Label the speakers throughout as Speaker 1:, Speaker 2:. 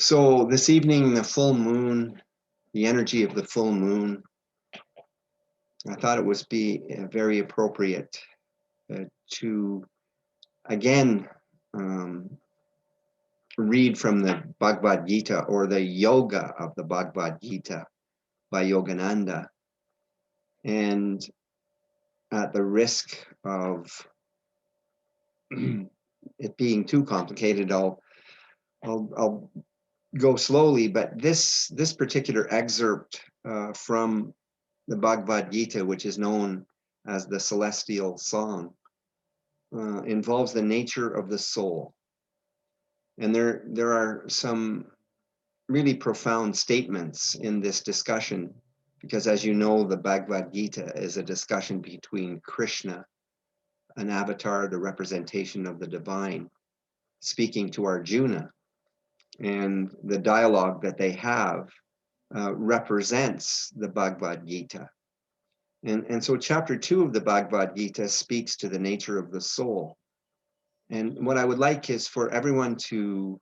Speaker 1: So this evening, the full moon, the energy of the full moon, I thought it was very appropriate to again read from the Bhagavad Gita, or the Yoga of the Bhagavad Gita by Yogananda. And at the risk of it being too complicated, I'll go slowly. But this particular excerpt from the Bhagavad Gita, which is known as the Celestial Song, involves the nature of the soul. And there are some really profound statements in this discussion, because as you know, the Bhagavad Gita is a discussion between Krishna, an avatar, the representation of the divine, speaking to Arjuna. And the dialogue that they have represents the Bhagavad Gita. And so chapter 2 of the Bhagavad Gita speaks to the nature of the soul. And what I would like is for everyone to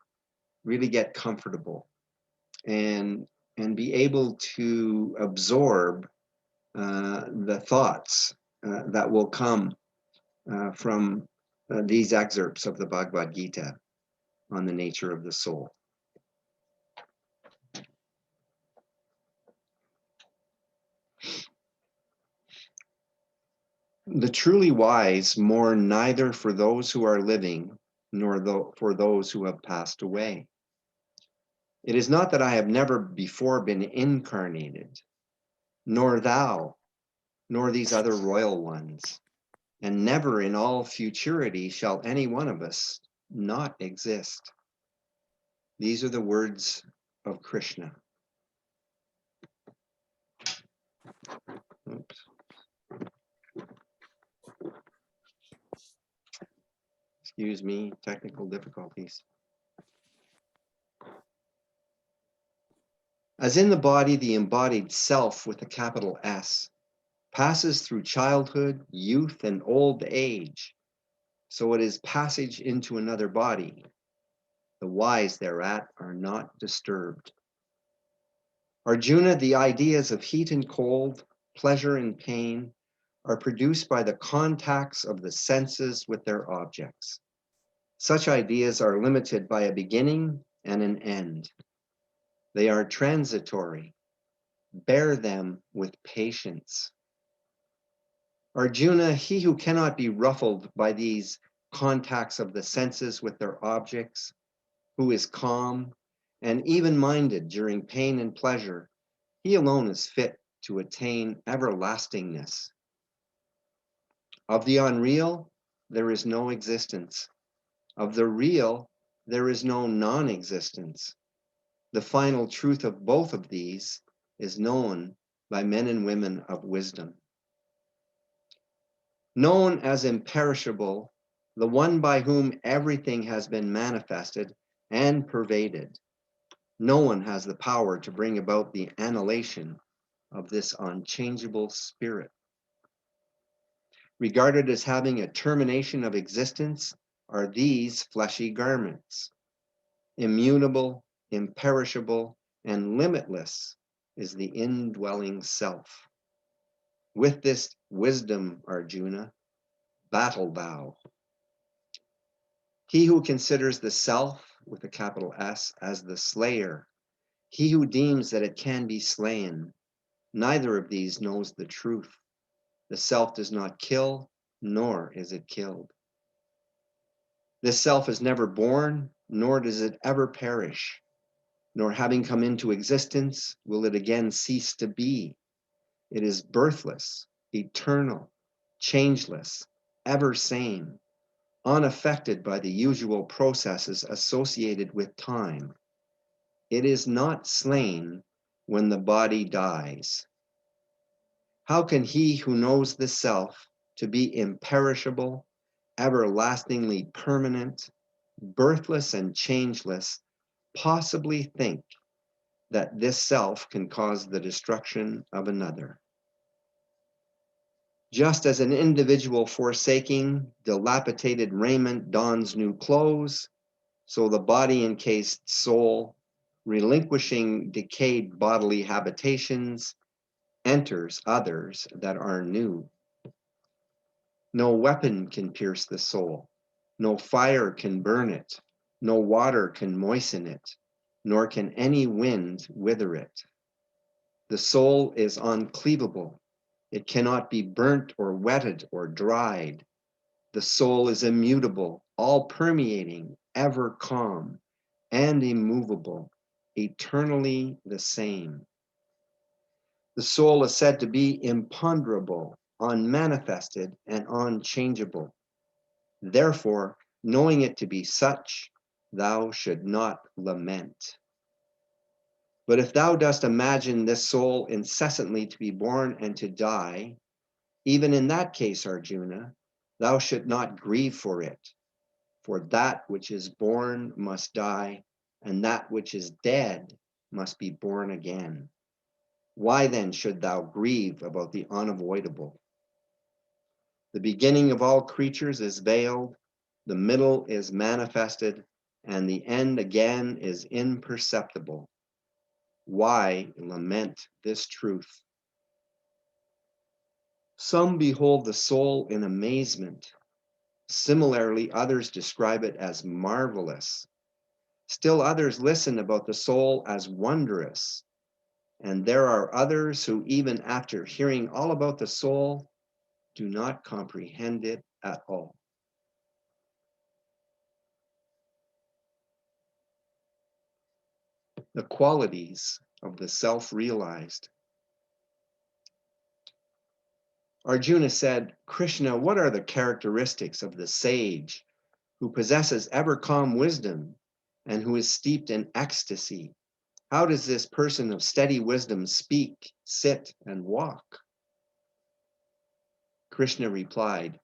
Speaker 1: really get comfortable and be able to absorb the thoughts that will come from these excerpts of the Bhagavad Gita on the nature of the soul. The truly wise mourn neither for those who are living, nor for those who have passed away. It is not that I have never before been incarnated, nor thou, nor these other royal ones, and never in all futurity shall any one of us not exist. These are the words of Krishna. Oops. Excuse me, technical difficulties. As in the body, the embodied self with a capital S passes through childhood, youth, and old age, so it is passage into another body. The wise thereat are not disturbed. Arjuna, the ideas of heat and cold, pleasure and pain, are produced by the contacts of the senses with their objects. Such ideas are limited by a beginning and an end. They are transitory. Bear them with patience. Arjuna, he who cannot be ruffled by these contacts of the senses with their objects, who is calm and even-minded during pain and pleasure, he alone is fit to attain everlastingness. Of the unreal, there is no existence. Of the real, there is no non-existence. The final truth of both of these is known by men and women of wisdom. Known as imperishable, the one by whom everything has been manifested and pervaded, no one has the power to bring about the annihilation of this unchangeable spirit. Regarded as having a termination of existence are these fleshy garments. Immutable, imperishable, and limitless is the indwelling self. With this wisdom, Arjuna, battle thou. He who considers the self, with a capital S, as the slayer, he who deems that it can be slain, neither of these knows the truth. The self does not kill, nor is it killed. This self is never born, nor does it ever perish, nor having come into existence, will it again cease to be. It is birthless, eternal, changeless, ever same, unaffected by the usual processes associated with time. It is not slain when the body dies. How can he who knows the self to be imperishable, everlastingly permanent, birthless and changeless, possibly think that this self can cause the destruction of another? Just as an individual forsaking dilapidated raiment dons new clothes, so the body encased soul relinquishing decayed bodily habitations, enters others that are new. No weapon can pierce the soul, no fire can burn it, no water can moisten it, nor can any wind wither it. The soul is uncleavable. It cannot be burnt or wetted or dried. The soul is immutable, all permeating, ever calm, and immovable, eternally the same. The soul is said to be imponderable, unmanifested, and unchangeable. Therefore, knowing it to be such, thou should not lament. But if thou dost imagine this soul incessantly to be born and to die, even in that case, Arjuna, thou should not grieve for it. For that which is born must die, and that which is dead must be born again. Why then should thou grieve about the unavoidable? The beginning of all creatures is veiled, the middle is manifested, and the end again is imperceptible. Why lament this truth? Some behold the soul in amazement. Similarly, others describe it as marvelous. Still others listen about the soul as wondrous. And there are others who, even after hearing all about the soul, do not comprehend it at all. The qualities of the self-realized. Arjuna said, Krishna, what are the characteristics of the sage who possesses ever calm wisdom and who is steeped in ecstasy? How does this person of steady wisdom speak, sit, and walk? Krishna replied,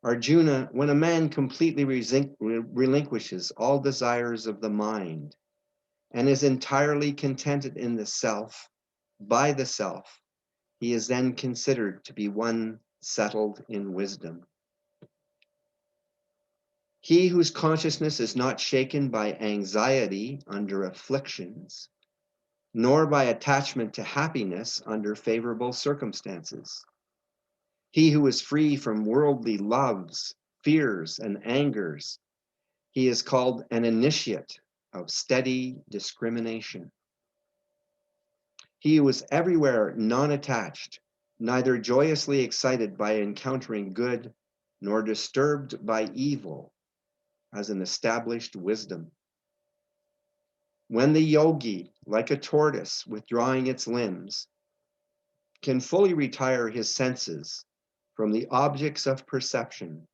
Speaker 1: Arjuna, when a man completely relinquishes all desires of the mind and is entirely contented in the self, by the self, he is then considered to be one settled in wisdom. He whose consciousness is not shaken by anxiety under afflictions, nor by attachment to happiness under favorable circumstances. He who is free from worldly loves, fears, and angers, he is called an initiate of steady discrimination. He who is everywhere non-attached, neither joyously excited by encountering good, nor disturbed by evil, has an established wisdom. When the yogi, like a tortoise withdrawing its limbs, can fully retire his senses from the objects of perception,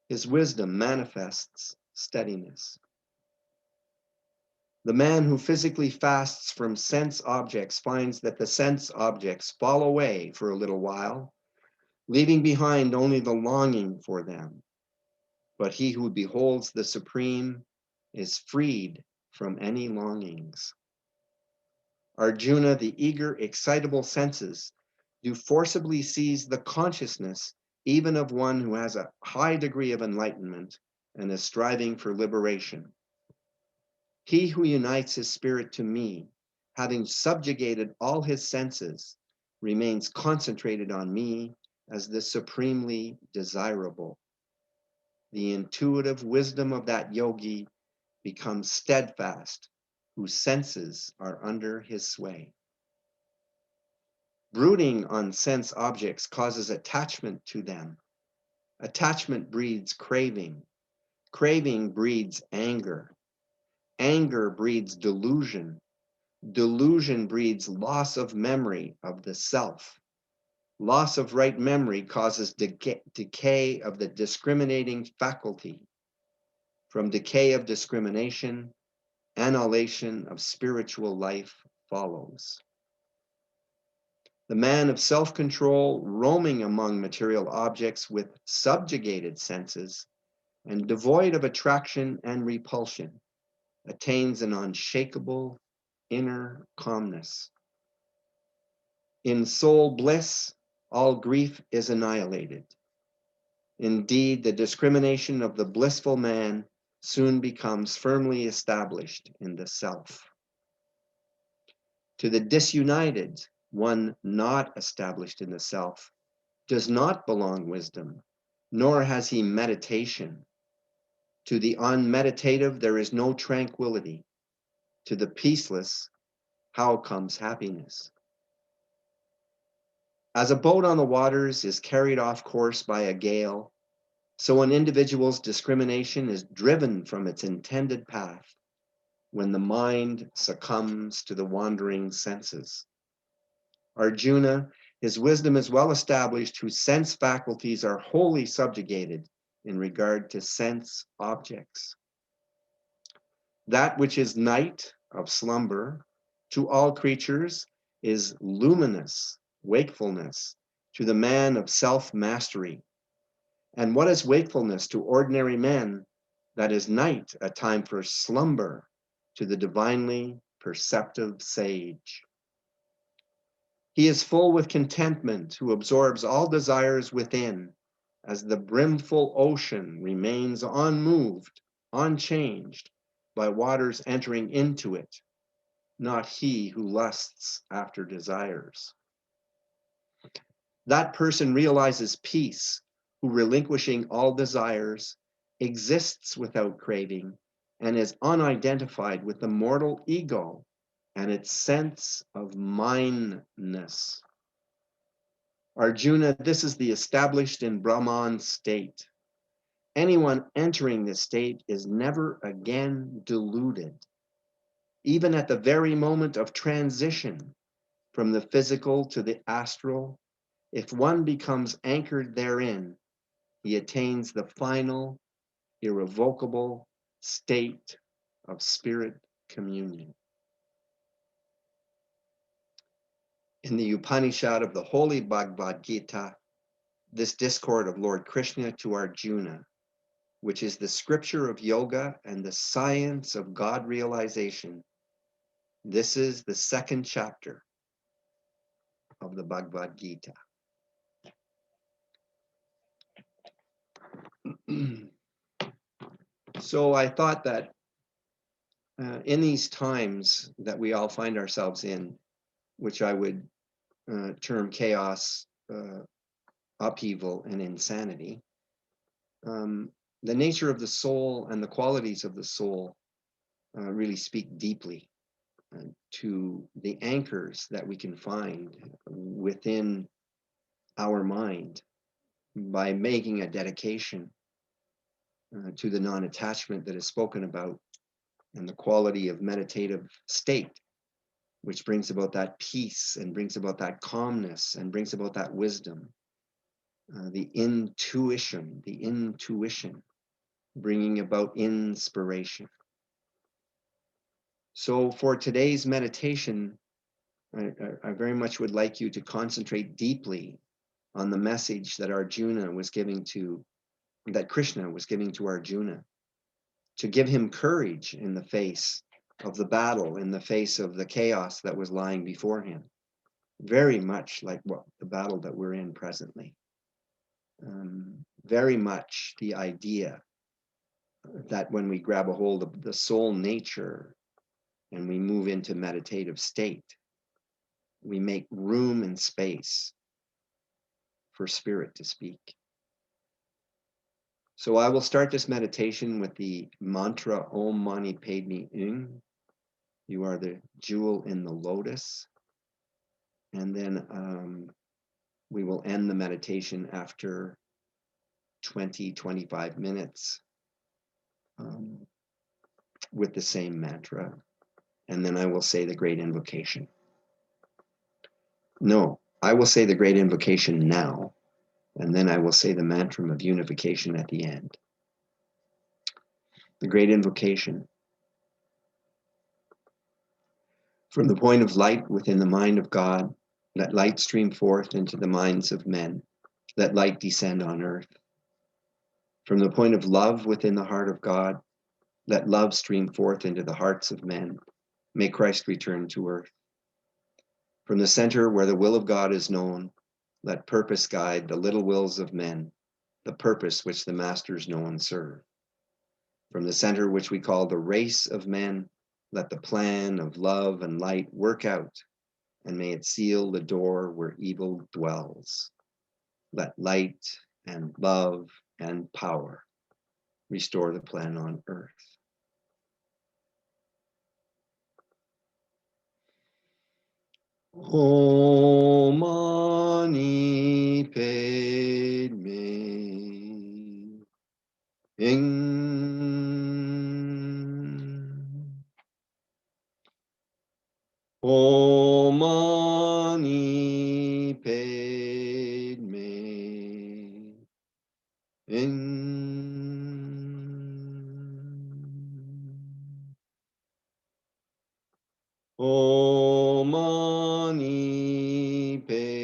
Speaker 1: his wisdom manifests steadiness. The man who physically fasts from sense objects finds that the sense objects fall away for a little while, leaving behind only the longing for them. But he who beholds the Supreme is freed from any longings. Arjuna, the eager, excitable senses do forcibly seize the consciousness even of one who has a high degree of enlightenment and is striving for liberation. He who unites his spirit to me, having subjugated all his senses, remains concentrated on me as the supremely desirable. The intuitive wisdom of that yogi becomes steadfast, whose senses are under his sway. Brooding on sense objects causes attachment to them. Attachment breeds craving. Craving breeds anger. Anger breeds delusion. Delusion breeds loss of memory of the self. Loss of right memory causes decay of the discriminating faculty. From decay of discrimination, annihilation of spiritual life follows. The man of self-control, roaming among material objects with subjugated senses and devoid of attraction and repulsion, attains an unshakable inner calmness. In soul bliss, all grief is annihilated. Indeed, the discrimination of the blissful man soon becomes firmly established in the self. To the disunited, one not established in the self, does not belong wisdom, nor has he meditation. To the unmeditative, there is no tranquility. To the peaceless, how comes happiness? As a boat on the waters is carried off course by a gale, so an individual's discrimination is driven from its intended path when the mind succumbs to the wandering senses. Arjuna, his wisdom is well established, whose sense faculties are wholly subjugated in regard to sense objects. That which is night of slumber to all creatures is luminous wakefulness to the man of self-mastery. And what is wakefulness to ordinary men? That is night, a time for slumber to the divinely perceptive sage. He is full with contentment who absorbs all desires within, as the brimful ocean remains unmoved, unchanged by waters entering into it, not he who lusts after desires. That person realizes peace, who relinquishing all desires, exists without craving, and is unidentified with the mortal ego and its sense of mineness. Arjuna, this is the established in Brahman state. Anyone entering this state is never again deluded. Even at the very moment of transition from the physical to the astral, if one becomes anchored therein, he attains the final, irrevocable state of spirit communion. In the Upanishad of the Holy Bhagavad Gita, this discourse of Lord Krishna to Arjuna, which is the scripture of yoga and the science of God realization, this is the second chapter of the Bhagavad Gita. So I thought that in these times that we all find ourselves in, which I would term chaos, upheaval, and insanity, the nature of the soul and the qualities of the soul really speak deeply to the anchors that we can find within our mind by making a dedication to the non-attachment that is spoken about and the quality of meditative state, which brings about that peace and brings about that calmness and brings about that wisdom, the intuition, bringing about inspiration. So for today's meditation, I very much would like you to concentrate deeply on the message that that Krishna was giving to Arjuna, to give him courage in the face of the battle, in the face of the chaos that was lying before him. Very much like the battle that we're in presently. Very much the idea that when we grab a hold of the soul nature and we move into meditative state, we make room and space for spirit to speak. So I will start this meditation with the mantra Om Mani Padme Hum. You are the jewel in the lotus. And then we will end the meditation after 20-25 minutes with the same mantra. And then I will say the great invocation. No, I will say the great invocation now. And then I will say the mantra of unification at the end. The great invocation. From the point of light within the mind of God, let light stream forth into the minds of men. Let light descend on earth. From the point of love within the heart of God, let love stream forth into the hearts of men. May Christ return to earth. From the center where the will of God is known, let purpose guide the little wills of men, the purpose which the masters know and serve. From the center which we call the race of men, let the plan of love and light work out and may it seal the door where evil dwells. Let light and love and power restore the plan on earth. Om Mani Padme Om Mani Padme Om Mani Padme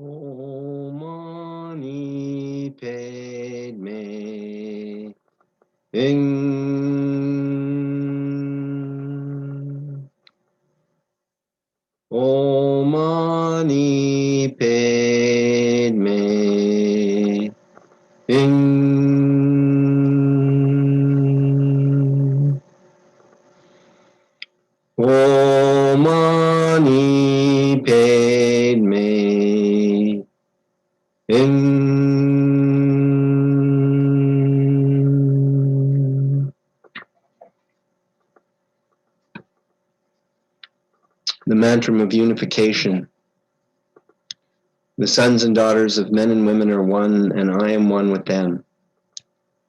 Speaker 1: Om Mani Padme Hum. Om Mani Padme Hum. Om Mani Padme Hum. The mantra of unification. The sons and daughters of men and women are one, and I am one with them.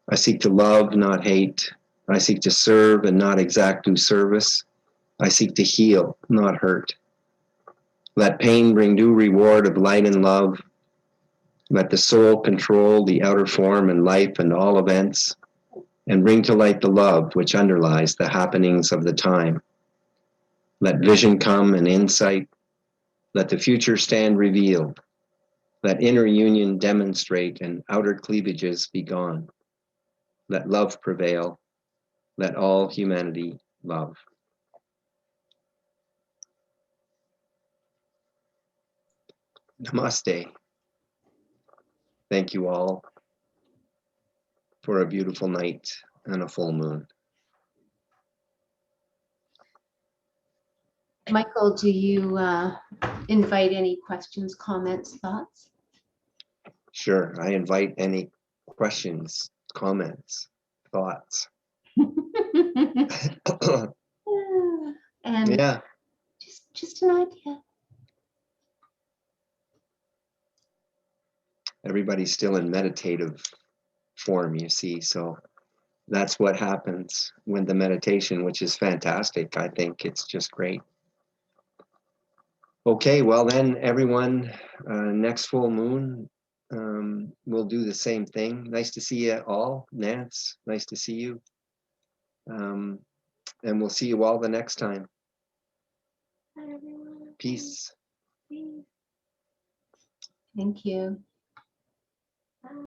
Speaker 1: I seek to love, not hate. I seek to serve and not exact due service. I seek to heal, not hurt. Let pain bring due reward of light and love. Let the soul control the outer form and life and all events, and bring to light the love which underlies the happenings of the time. Let vision come and insight. Let the future stand revealed. Let inner union demonstrate and outer cleavages be gone. Let love prevail. Let all humanity love. Namaste. Thank you all for a beautiful night and a full moon.
Speaker 2: Michael, do you invite any questions, comments, thoughts?
Speaker 1: Sure, I invite any questions, comments, thoughts.
Speaker 2: And
Speaker 1: Yeah,
Speaker 2: just an idea.
Speaker 1: everybody's still in meditative form, you see, so that's what happens when the meditation, which is fantastic. I think it's just great. Okay, well then everyone, next full moon, we'll do the same thing. Nice to see you all. Nance, nice to see you. And we'll see you all the next time.
Speaker 2: Bye, everyone.
Speaker 1: Peace.
Speaker 2: Thank you.